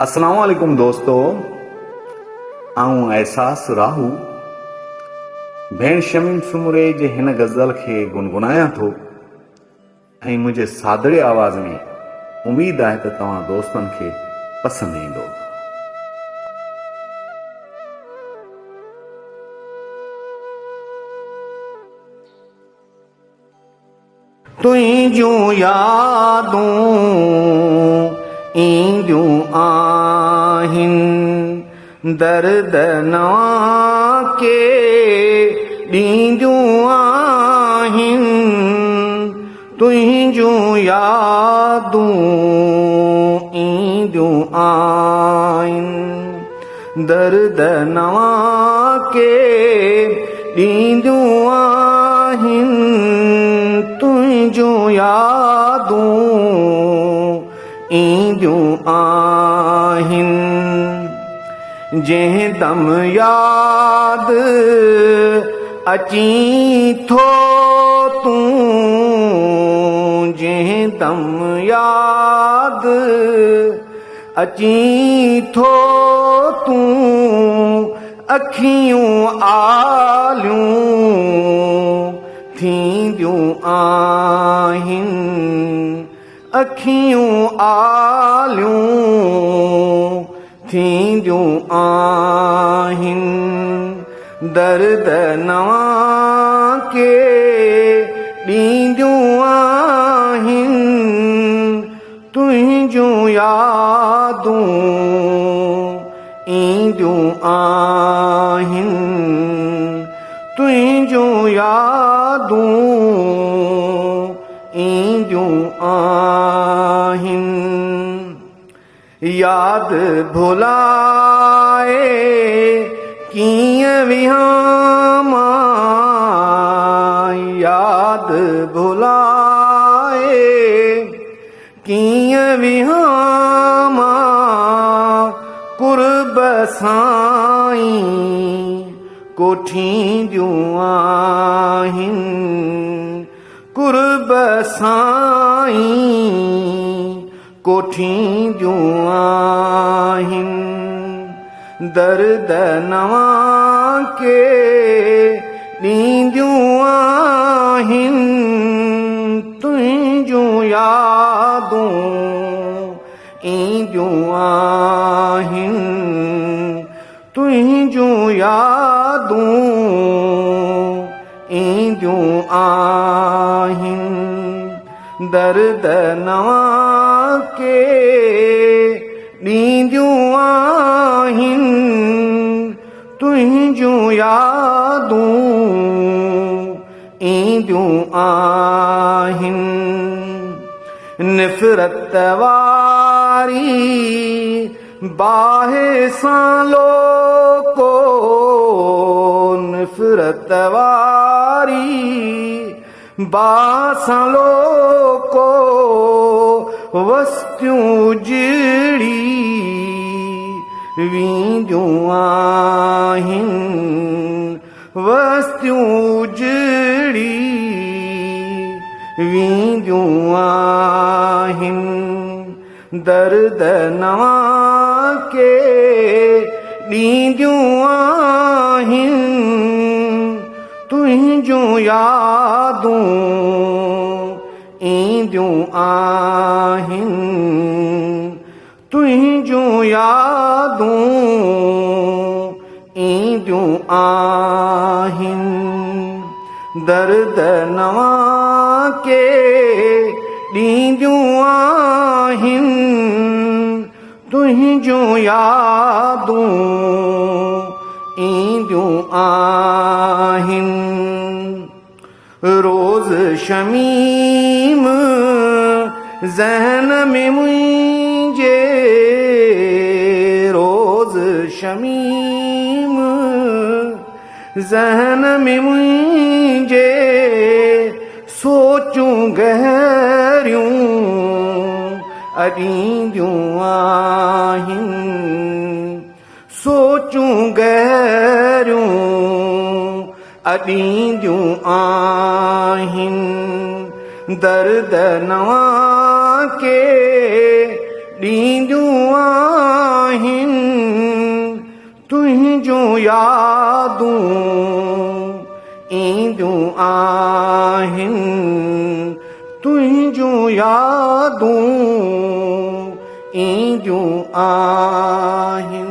अस्सलाम वालेकुम दोस्तो, आऊं एहसास राहू भेण शमीम सुमरे जे हिन गज़ल खे गुनगुनायां थो ऐं मुंहिंजे सादड़े आवाज़ में उम्मीद आहे त तव्हां दोस्तनि खे पसंदि ईंदो। तुंहिंजूं यादूं ईंदियूं आहिनि दर्द नवां के ॾींदियूं आहिनि। तुंहिंजूं यादूं ईंदियूं आहिनि दर्द नवां के ॾींदियूं आहिनि। तुंहिंजूं यादूं ईंदियूं आहिनि जंहिं दम याद अची थो तूं, जंहिं दम याद अची थो तूं अखियूं आलियूं थींदियूं आहिनि। अखियूं आलियूं थींदियूं आहिनि दर्द नवां के ॾींदियूं आहिनि। तुंहिंजूं यादूं ईंदियूं आहिनि। तुंहिंजूं यादूं ईंदियूं आहिनि। याद भुलाए कीअं विहां मां, याद भुलाए कीअं विहां मां कुर्ब साईं कोठींदियूं आहिनि। कुर्ब साईं कोठींदियूं आहिनि दर्द नवां के ॾींदियूं आहिनि। तुंहिंजूं यादूं ईंदियूं आहिनि। तुंहिंजूं यादूं ईंदियूं आहिनि दर्द नवां के ॾींदियूं आहिनि। तुंहिंजूं यादूं ईंदियूं आहिनि। निफ़रत वारी बाहि सां लोको, निफ़रत वारी बाहि सां लोको वस्तियूं उजड़ी वेंदियूं आहिनि। वस्तियूं उजड़ी वेंदियूं आहिनि दर्द नवां के ॾींदियूं आहिनि। तुंहिंजूं यादूं ईंदियूं आहिनि। तुंहिंजूं यादूं ईंदियूं आहिनि दर्द नवां के ॾींदियूं आहिनि। तुंहिंजूं यादूं ईंदियूं आहिनि। रोज़ शमीम ज़हन में मुंहिंजे, रोज़ शमीम ज़हन में मुंहिंजे सोचूं गहरियूं अॾींदियूं आहिनि। सोचूं गहरियूं अॾींदियूं आहिनि दर्द नवां के ॾींदियूं यादूं ईंदियूं आहिनि।